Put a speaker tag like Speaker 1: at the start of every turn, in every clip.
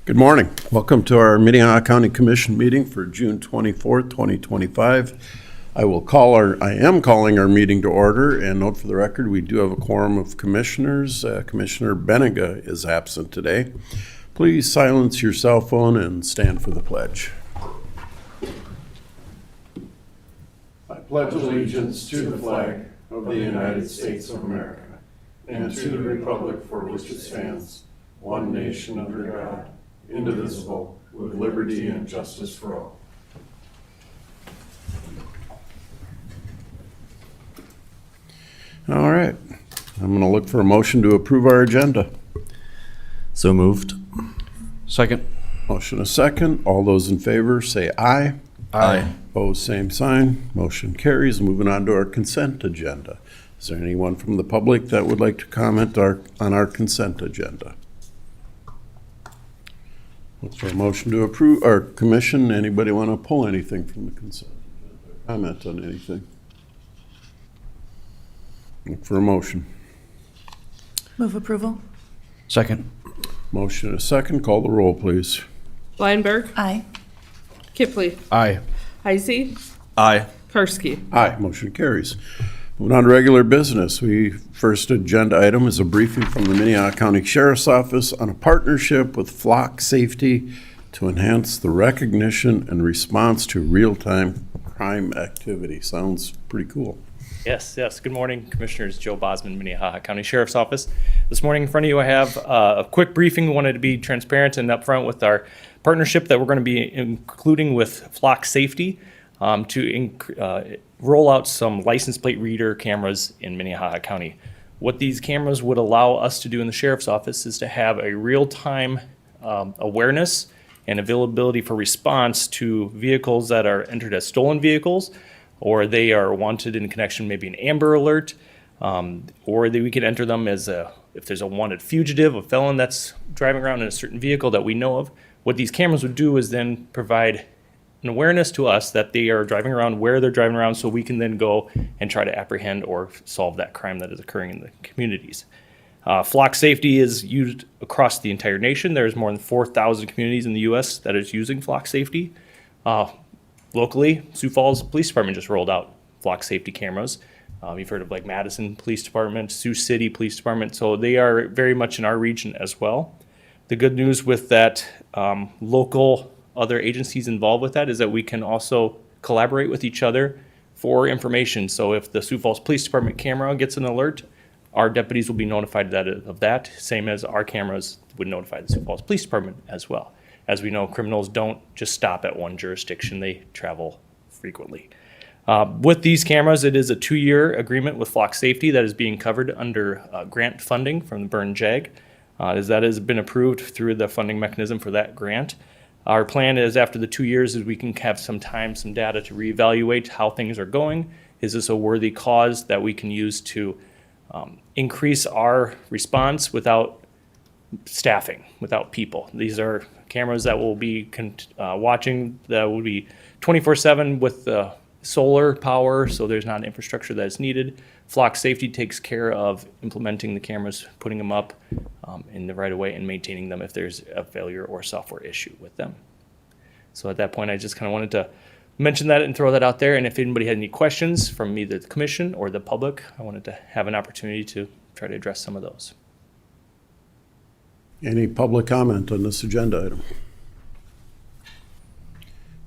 Speaker 1: Good morning. Welcome to our Minnehaha County Commission meeting for June 24th, 2025. I am calling our meeting to order, and note for the record, we do have a quorum of commissioners. Commissioner Benega is absent today. Please silence your cell phone and stand for the pledge. I pledge allegiance to the flag of the United States of America and to the republic for which it stands, one nation under God, indivisible, with liberty and justice for all. All right. I'm going to look for a motion to approve our agenda.
Speaker 2: So moved.
Speaker 3: Second.
Speaker 1: Motion a second. All those in favor say aye.
Speaker 2: Aye.
Speaker 1: Opposed, same sign. Motion carries. Moving on to our consent agenda. Is there anyone from the public that would like to comment on our consent agenda? Look for a motion to approve our commission. Anybody want to pull anything from the consent agenda? Comment on anything? Look for a motion.
Speaker 4: Move approval.
Speaker 3: Second.
Speaker 1: Motion a second. Call the roll, please.
Speaker 5: Bleinberg,
Speaker 4: Aye.
Speaker 5: Kipley,
Speaker 3: Aye.
Speaker 5: Heisey,
Speaker 2: Aye.
Speaker 5: Karski.
Speaker 1: Aye. Motion carries. Moving on to regular business. First agenda item is a briefing from the Minnehaha County Sheriff's Office on a partnership with Flock Safety to enhance the recognition and response to real-time crime activity. Sounds pretty cool.
Speaker 6: Yes. Good morning, Commissioners. Joe Bosman, Minnehaha County Sheriff's Office. This morning in front of you, I have a quick briefing. We wanted to be transparent and upfront with our partnership that we're going to be including with Flock Safety to roll out some license plate reader cameras in Minnehaha County. What these cameras would allow us to do in the Sheriff's Office is to have a real-time awareness and availability for response to vehicles that are entered as stolen vehicles, or they are wanted in connection, maybe an Amber Alert, or we could enter them as if there's a wanted fugitive, a felon that's driving around in a certain vehicle that we know of. What these cameras would do is then provide an awareness to us that they are driving around, where they're driving around, so we can then go and try to apprehend or solve that crime that is occurring in the communities. Flock Safety is used across the entire nation. There's more than 4,000 communities in the U.S. that is using Flock Safety. Locally, Sioux Falls Police Department just rolled out Flock Safety cameras. You've heard of like Madison Police Department, Sioux City Police Department, so they are very much in our region as well. The good news with that local other agencies involved with that is that we can also collaborate with each other for information. So if the Sioux Falls Police Department camera gets an alert, our deputies will be notified of that, same as our cameras would notify the Sioux Falls Police Department as well. As we know, criminals don't just stop at one jurisdiction, they travel frequently. With these cameras, it is a 2-year agreement with Flock Safety that is being covered under grant funding from the Burn JAG, as that has been approved through the funding mechanism for that grant. Our plan is after the 2 years is we can have some time, some data to reevaluate how things are going. Is this a worthy cause that we can use to increase our response without staffing, without people? These are cameras that will be watching, that will be 24/7 with solar power, so there's not infrastructure that is needed. Flock Safety takes care of implementing the cameras, putting them up in the right way, and maintaining them if there's a failure or software issue with them. So at that point, I just kind of wanted to mention that and throw that out there. And if anybody had any questions from either the commission or the public, I wanted to have an opportunity to try to address some of those.
Speaker 1: Any public comment on this agenda item?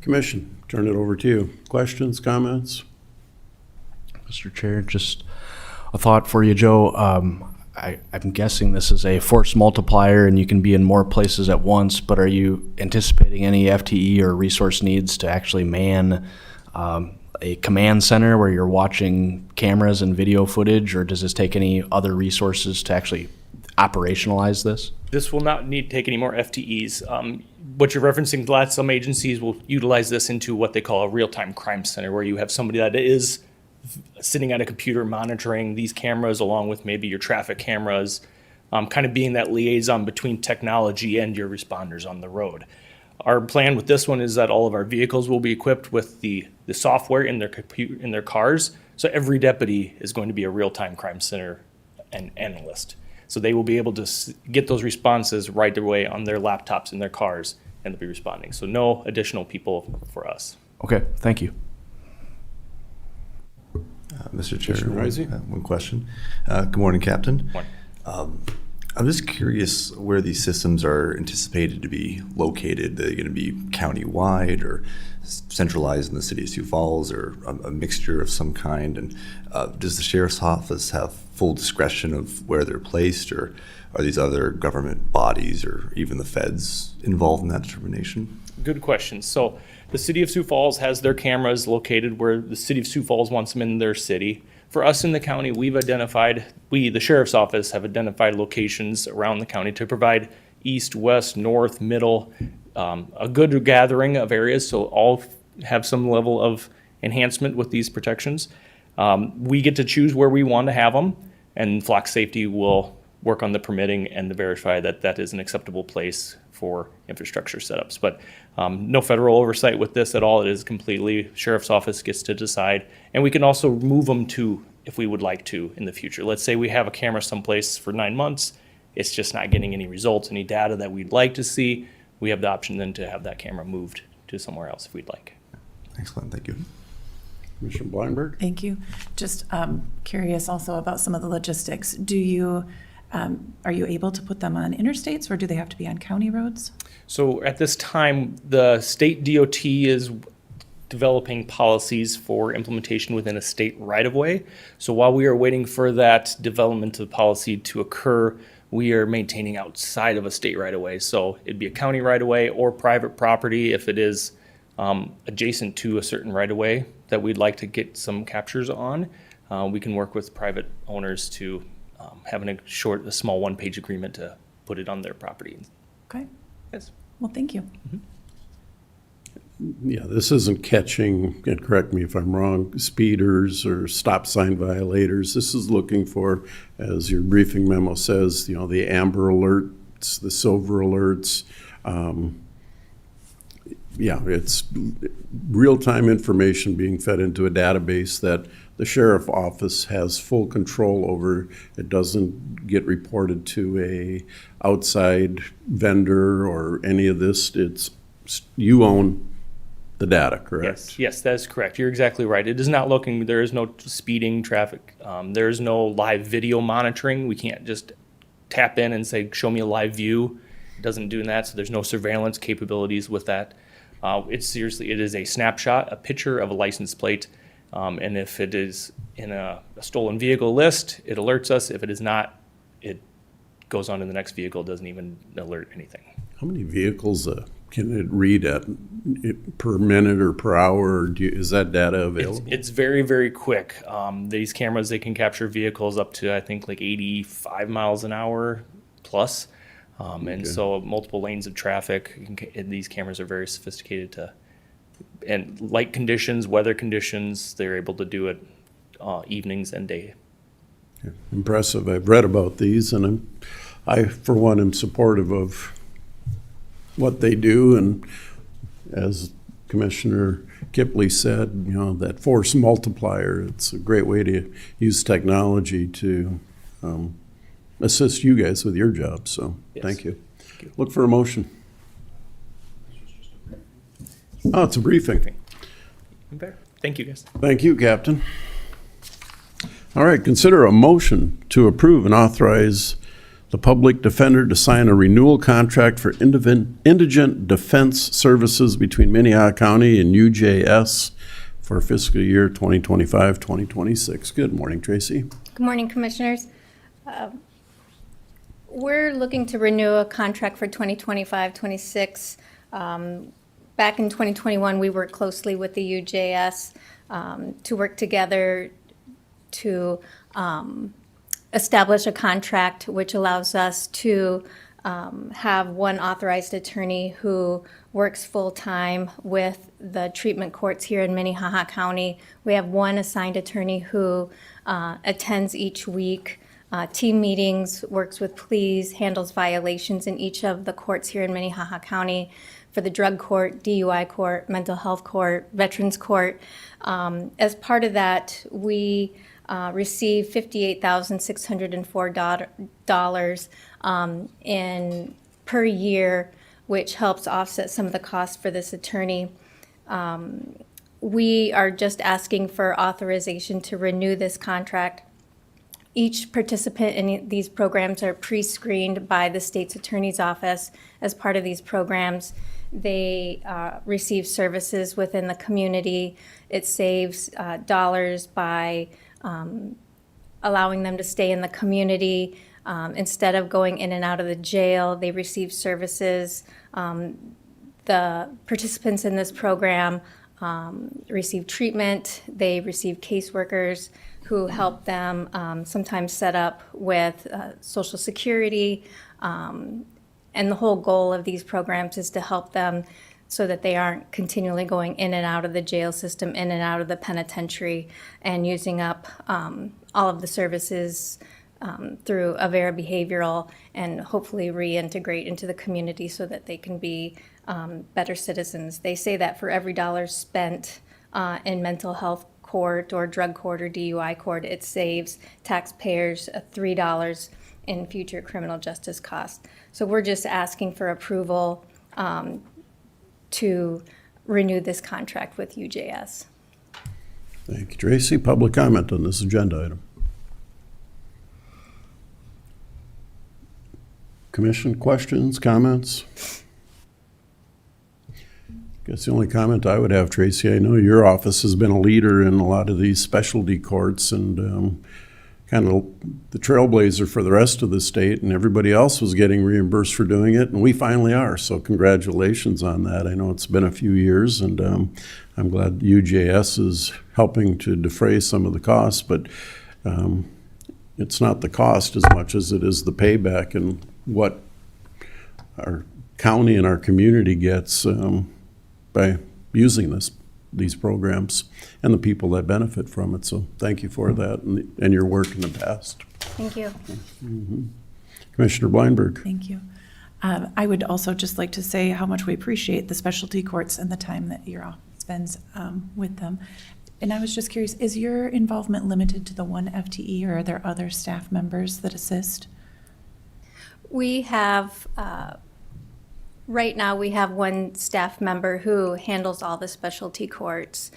Speaker 1: Commission, turn it over to you. Questions, comments?
Speaker 3: Mr. Chair, just a thought for you, Joe. I'm guessing this is a force multiplier and you can be in more places at once, but are you anticipating any FTE or resource needs to actually man a command center where you're watching cameras and video footage, or does this take any other resources to actually operationalize this?
Speaker 6: This will not need to take any more FTEs. What you're referencing, some agencies will utilize this into what they call a real-time crime center, where you have somebody that is sitting at a computer monitoring these cameras along with maybe your traffic cameras, kind of being that liaison between technology and your responders on the road. Our plan with this one is that all of our vehicles will be equipped with the software in their cars, so every deputy is going to be a real-time crime center and analyst. So they will be able to get those responses right away on their laptops in their cars, and they'll be responding. So no additional people for us.
Speaker 3: Okay, thank you.
Speaker 2: Mr. Chair,
Speaker 1: Commissioner Heisey?
Speaker 2: one question. Good morning, Captain.
Speaker 6: Morning.
Speaker 2: I'm just curious where these systems are anticipated to be located. Are they going to be county-wide or centralized in the city of Sioux Falls, or a mixture of some kind? And does the sheriff's office have full discretion of where they're placed, or are these other government bodies or even the feds involved in that determination?
Speaker 6: Good question. So the city of Sioux Falls has their cameras located where the city of Sioux Falls wants them in their city. For us in the county, the sheriff's office, have identified locations around the county to provide east, west, north, middle, a good gathering of areas, so all have some level of enhancement with these protections. We get to choose where we want to have them, and Flock Safety will work on the permitting and to verify that that is an acceptable place for infrastructure setups. But no federal oversight with this at all. It is completely sheriff's office gets to decide. And we can also move them to, if we would like to in the future. Let's say we have a camera someplace for 9 months. It's just not getting any results, any data that we'd like to see. We have the option then to have that camera moved to somewhere else if we'd like.
Speaker 2: Excellent, thank you.
Speaker 1: Commissioner Bleinberg?
Speaker 4: Thank you. Just curious also about some of the logistics. Are you able to put them on interstates, or do they have to be on county roads?
Speaker 6: So at this time, the state DOT is developing policies for implementation within a state right-of-way. So while we are waiting for that development of policy to occur, we are maintaining outside of a state right-of-way. So it'd be a county right-of-way or private property if it is adjacent to a certain right-of-way that we'd like to get some captures on. We can work with private owners to having a small one-page agreement to put it on their property.
Speaker 4: Okay.
Speaker 6: Yes.
Speaker 4: Well, thank you.
Speaker 1: Yeah, this isn't catching, and correct me if I'm wrong, speeders or stop sign violators. This is looking for, as your briefing memo says, the amber alerts, the silver alerts. It's real-time information being fed into a database that the sheriff office has full control over. It doesn't get reported to a outside vendor or any of this. You own the data, correct?
Speaker 6: Yes, that is correct. You're exactly right. It is not looking, there is no speeding traffic. There is no live video monitoring. We can't just tap in and say, show me a live view. It doesn't do that, so there's no surveillance capabilities with that. It is a snapshot, a picture of a license plate. And if it is in a stolen vehicle list, it alerts us. If it is not, it goes on to the next vehicle, doesn't even alert anything.
Speaker 1: How many vehicles can it read at per minute or per hour? Or is that data available?
Speaker 6: It's very, very quick. These cameras, they can capture vehicles up to, I think, like 85 miles an hour plus. And so multiple lanes of traffic. And these cameras are very sophisticated and light conditions, weather conditions, they're able to do it evenings and day.
Speaker 1: Impressive. I've read about these, and I, for one, am supportive of what they do. And as Commissioner Kipley said, that force multiplier, it's a great way to use technology to assist you guys with your job. So
Speaker 6: Yes.
Speaker 1: Thank you. Look for a motion. Oh, it's a briefing.
Speaker 6: Thank you, guys.
Speaker 1: Thank you, Captain. All right, consider a motion to approve and authorize the public defender to sign a renewal contract for indigent defense services between Minnehaha County and UJS for fiscal year 2025-2026. Good morning, Tracy.
Speaker 7: Good morning, Commissioners. We're looking to renew a contract for 2025-26. Back in 2021, we worked closely with the UJS to work together to establish a contract which allows us to have one authorized attorney who works full-time with the treatment courts here in Minnehaha County. We have one assigned attorney who attends each week, team meetings, works with pleas, handles violations in each of the courts here in Minnehaha County for the drug court, DUI court, mental health court, veterans court. As part of that, we received $58,604 in per year, which helps offset some of the costs for this attorney. We are just asking for authorization to renew this contract. Each participant in these programs are pre-screened by the state's attorney's office. As part of these programs, they receive services within the community. It saves dollars by allowing them to stay in the community. Instead of going in and out of the jail, they receive services. The participants in this program receive treatment. They receive caseworkers who help them sometimes set up with Social Security. And the whole goal of these programs is to help them so that they aren't continually going in and out of the jail system, in and out of the penitentiary, and using up all of the services through Avera Behavioral, and hopefully reintegrate into the community so that they can be better citizens. They say that for every dollar spent in mental health court or drug court or DUI court, it saves taxpayers $3 in future criminal justice costs. So we're just asking for approval to renew this contract with UJS.
Speaker 1: Thank you, Tracy. Public comment on this agenda item. Commission questions, comments? Guess the only comment I would have, Tracy, I know your office has been a leader in a lot of these specialty courts and kind of the trailblazer for the rest of the state, and everybody else was getting reimbursed for doing it, and we finally are. So congratulations on that. I know it's been a few years, and I'm glad UJS is helping to defray some of the costs, but it's not the cost as much as it is the payback and what our county and our community gets by using these programs and the people that benefit from it. So thank you for that and your work in the past.
Speaker 7: Thank you.
Speaker 1: Commissioner Bleinberg.
Speaker 4: Thank you. I would also just like to say how much we appreciate the specialty courts and the time that your office spends with them. And I was just curious, is your involvement limited to the one FTE, or are there other staff members that assist?
Speaker 7: We have, right now, we have one staff member who handles all the specialty courts.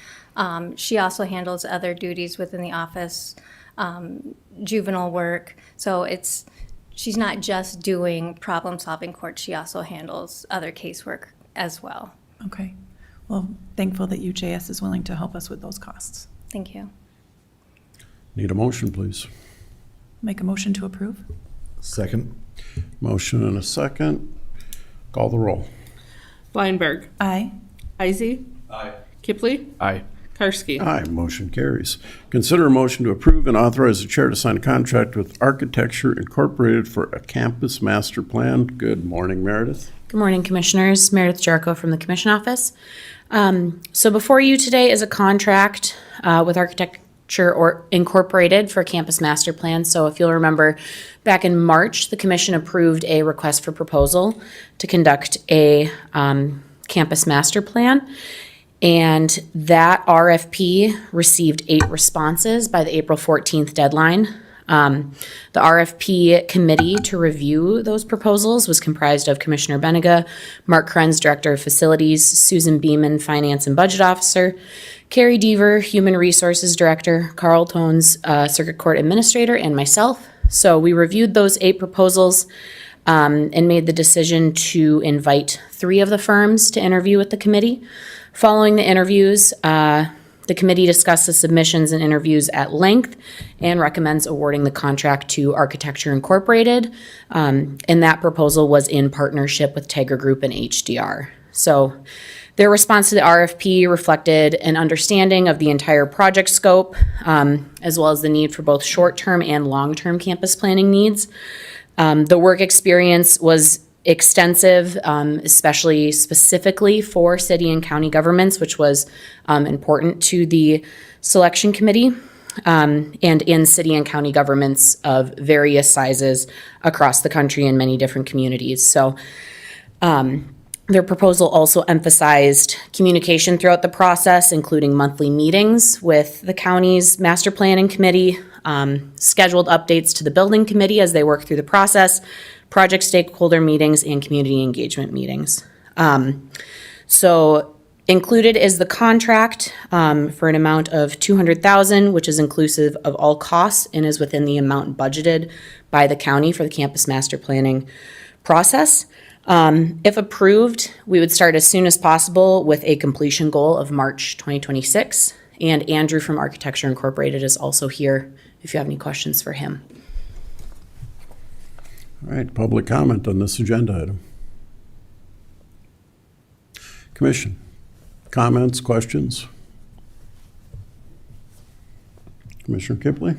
Speaker 7: She also handles other duties within the office, juvenile work. So she's not just doing problem-solving court, she also handles other casework as well.
Speaker 4: Okay. Well, thankful that UJS is willing to help us with those costs.
Speaker 7: Thank you.
Speaker 1: Need a motion, please.
Speaker 4: Make a motion to approve?
Speaker 2: Second.
Speaker 1: Motion and a second. Call the roll.
Speaker 5: Bleinberg.
Speaker 4: Aye.
Speaker 5: Heisey. Aye. Kipley.
Speaker 3: Aye.
Speaker 5: Karski.
Speaker 1: Aye, motion carries. Consider a motion to approve and authorize the chair to sign a contract with Architecture Incorporated for a campus master plan. Good morning, Meredith.
Speaker 8: Good morning, Commissioners. Meredith Jarko from the Commission Office. So before you today is a contract with Architecture Incorporated for Campus Master Plan. So if you'll remember, back in March, the Commission approved a request for proposal to conduct a campus master plan. And that RFP received 8 responses by the April 14th deadline. The RFP committee to review those proposals was comprised of Commissioner Benega, Mark Krenz, Director of Facilities, Susan Beeman, Finance and Budget Officer, Carrie Deaver, Human Resources Director, Carl Tones, Circuit Court Administrator, and myself. So we reviewed those 8 proposals and made the decision to invite 3 of the firms to interview with the committee. Following the interviews, the committee discussed the submissions and interviews at length and recommends awarding the contract to Architecture Incorporated. And that proposal was in partnership with Tiger Group and HDR. So their response to the RFP reflected an understanding of the entire project scope, as well as the need for both short-term and long-term campus planning needs. The work experience was extensive, especially specifically for city and county governments, which was important to the selection committee, and in city and county governments of various sizes across the country in many different communities. So Their proposal also emphasized communication throughout the process, including monthly meetings with the county's master planning committee, scheduled updates to the building committee as they work through the process, project stakeholder meetings, and community engagement meetings. So included is the contract for an amount of $200,000, which is inclusive of all costs and is within the amount budgeted by the county for the campus master planning process. If approved, we would start as soon as possible with a completion goal of March 2026. And Andrew from Architecture Incorporated is also here if you have any questions for him.
Speaker 1: All right, public comment on this agenda item. Commission, comments, questions? Commissioner Kipley?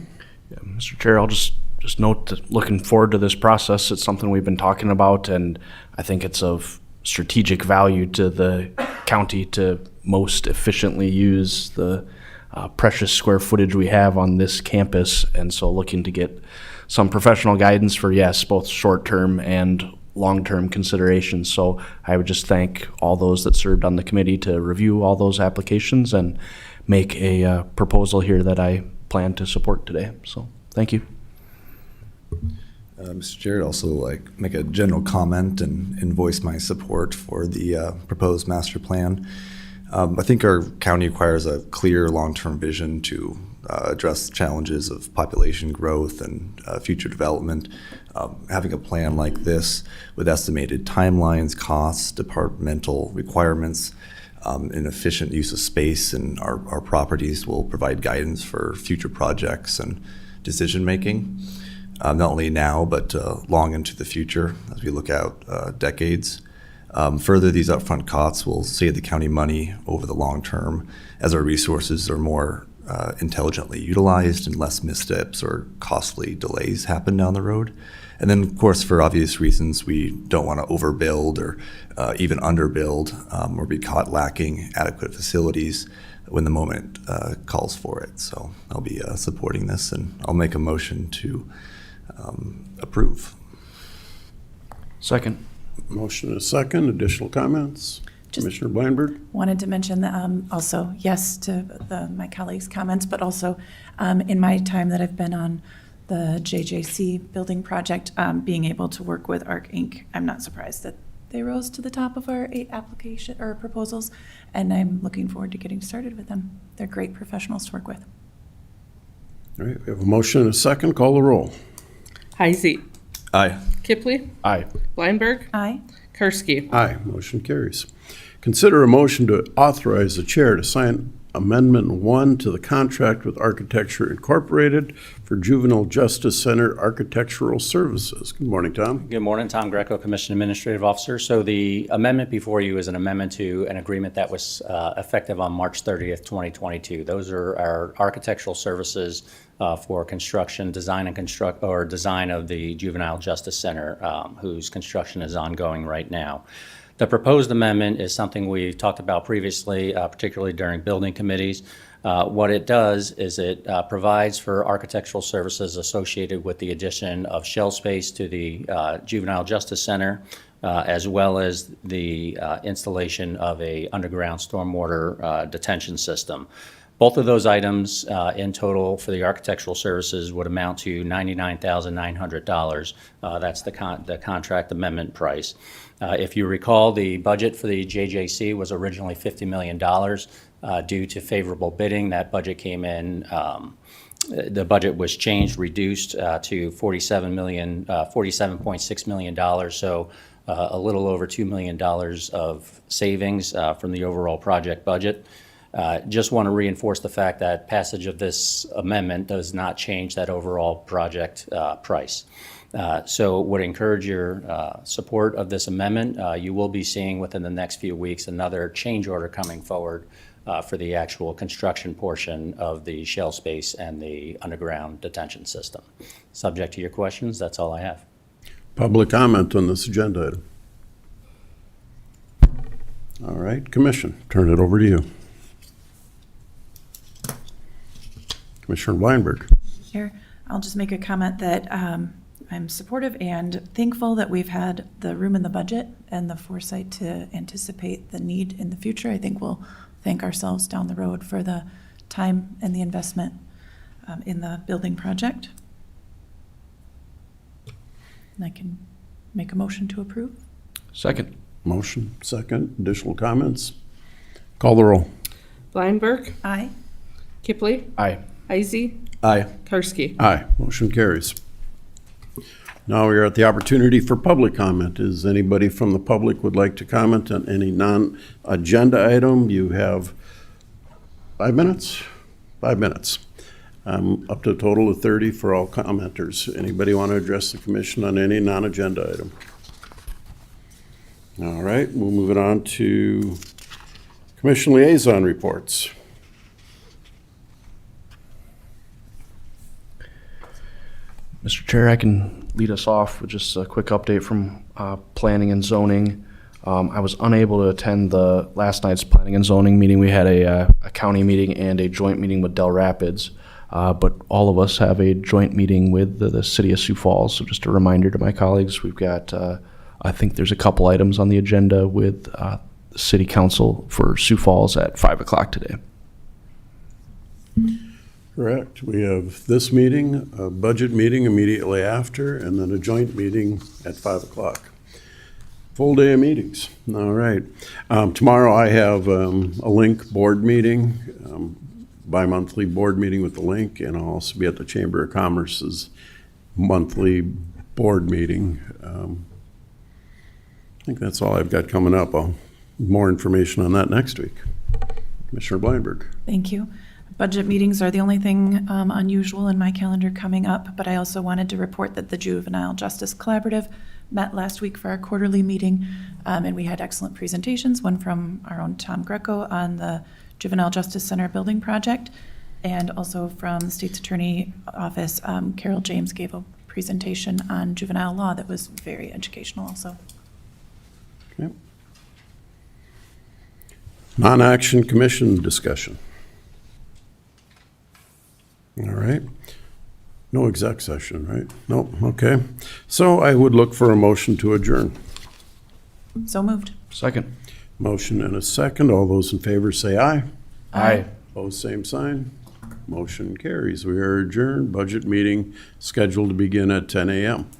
Speaker 3: Yeah, Mr. Chair, I'll just note that looking forward to this process. It's something we've been talking about, and I think it's of strategic value to the county to most efficiently use the precious square footage we have on this campus. And so looking to get some professional guidance for, yes, both short-term and long-term considerations. So I would just thank all those that served on the committee to review all those applications and make a proposal here that I plan to support today. So thank you.
Speaker 2: Mr. Chair, I'd also like make a general comment and voice my support for the proposed master plan. I think our county requires a clear long-term vision to address challenges of population growth and future development. Having a plan like this with estimated timelines, costs, departmental requirements, and efficient use of space and our properties will provide guidance for future projects and decision-making. Not only now, but long into the future as we look out decades. Further, these upfront costs will save the county money over the long term as our resources are more intelligently utilized and less missteps or costly delays happen down the road. And then, of course, for obvious reasons, we don't want to overbuild or even underbuild or be caught lacking adequate facilities when the moment calls for it. So I'll be supporting this, and I'll make a motion to approve.
Speaker 3: Second.
Speaker 1: Motion and a second. Additional comments? Commissioner Bleinberg?
Speaker 4: Wanted to mention that also, yes, to my colleagues' comments, but also in my time that I've been on the JJC building project, being able to work with ARC Inc., I'm not surprised that they rose to the top of our 8 application or proposals, and I'm looking forward to getting started with them. They're great professionals to work with.
Speaker 1: All right, we have a motion and a second. Call the roll.
Speaker 5: Heisey.
Speaker 2: Aye.
Speaker 5: Kipley.
Speaker 3: Aye.
Speaker 5: Bleinberg.
Speaker 4: Aye.
Speaker 5: Karski.
Speaker 1: Aye, motion carries. Consider a motion to authorize the chair to sign Amendment 1 to the contract with Architecture Incorporated for Juvenile Justice Center Architectural Services. Good morning, Tom.
Speaker 9: Good morning, Tom Greco, Commission Administrative Officer. So the amendment before you is an amendment to an agreement that was effective on March 30th, 2022. Those are our architectural services for construction, design of the Juvenile Justice Center, whose construction is ongoing right now. The proposed amendment is something we talked about previously, particularly during building committees. What it does is it provides for architectural services associated with the addition of shell space to the Juvenile Justice Center, as well as the installation of a underground stormwater detention system. Both of those items in total for the architectural services would amount to $99,900. That's the contract amendment price. If you recall, the budget for the JJC was originally $50 million. Due to favorable bidding, that budget came in, the budget was changed, reduced to $47.6 million. So a little over $2 million of savings from the overall project budget. Just want to reinforce the fact that passage of this amendment does not change that overall project price. So would encourage your support of this amendment. You will be seeing within the next few weeks another change order coming forward for the actual construction portion of the shell space and the underground detention system. Subject to your questions, that's all I have.
Speaker 1: Public comment on this agenda item. All right, Commission, turn it over to you. Commissioner Weinberg.
Speaker 4: Here, I'll just make a comment that I'm supportive and thankful that we've had the room in the budget and the foresight to anticipate the need in the future. I think we'll thank ourselves down the road for the time and the investment in the building project. And I can make a motion to approve.
Speaker 3: Second.
Speaker 1: Motion, second. Additional comments? Call the roll.
Speaker 5: Blindberg,
Speaker 4: Aye.
Speaker 5: Kipley,
Speaker 3: Aye.
Speaker 5: Heisey,
Speaker 2: Aye.
Speaker 5: Karski.
Speaker 1: Aye. Motion carries. Now we are at the opportunity for public comment. Is anybody from the public would like to comment on any non-agenda item? You have 5 minutes? 5 minutes. Up to a total of 30 for all commenters. Anybody want to address the commission on any non-agenda item? All right, we'll move it on to commission liaison reports.
Speaker 3: Mr. Chair, I can lead us off with just a quick update from planning and zoning. I was unable to attend the last night's planning and zoning meeting. We had a county meeting and a joint meeting with Del Rapids, but all of us have a joint meeting with the city of Sioux Falls. So just a reminder to my colleagues, we've got, I think there's a couple items on the agenda with the city council for Sioux Falls at 5 o'clock today.
Speaker 1: Correct. We have this meeting, a budget meeting immediately after, and then a joint meeting at 5 o'clock. Full day of meetings. All right. Tomorrow I have a Link board meeting, bi-monthly board meeting with the Link, and I'll also be at the Chamber of Commerce's monthly board meeting. I think that's all I've got coming up. More information on that next week. Commissioner Blindberg.
Speaker 4: Thank you. Budget meetings are the only thing unusual in my calendar coming up, but I also wanted to report that the Juvenile Justice Collaborative met last week for our quarterly meeting, and we had excellent presentations, one from our own Tom Greco on the Juvenile Justice Center building project, and also from the State's Attorney Office, Carol James gave a presentation on juvenile law that was very educational also.
Speaker 1: Okay. Non-action commission discussion. All right. No exec session, right? No, okay. So I would look for a motion to adjourn.
Speaker 4: So moved.
Speaker 3: Second.
Speaker 1: Motion and a second. All those in favor say aye.
Speaker 3: Aye.
Speaker 1: Opposed, same sign. Motion carries. We are adjourned. Budget meeting scheduled to begin at 10 a.m.